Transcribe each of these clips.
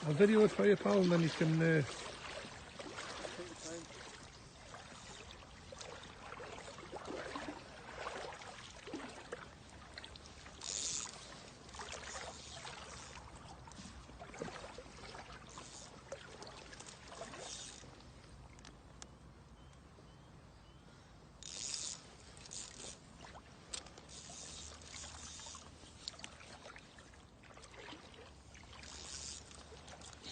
I'll video it for you, pal, and then you can... Take your time.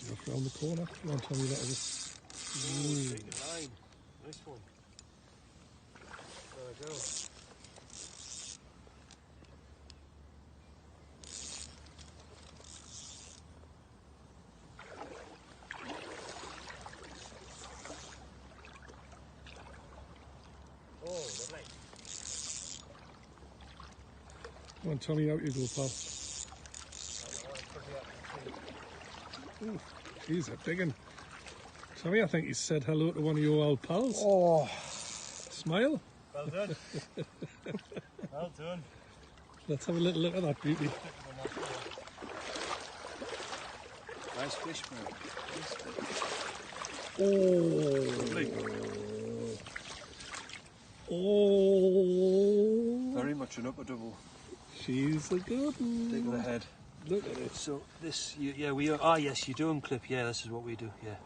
Look round the corner. Come on, Tommy, that was... Oh, take the line. Nice one. There we go. Oh, lovely. Come on, Tommy, out you go, pal. Ooh, he's a big one. Tommy, I think he said hello to one of your old pals. Oh, Smile. well done. Well done. Let's have a little look at that beauty. Nice fish, man. Oh. Oh. Very much an upper double. She's a good one. Dig the head. Look at it. So this, yeah, we are. Ah, yes, you do unclip. Yeah, this is what we do. Yeah.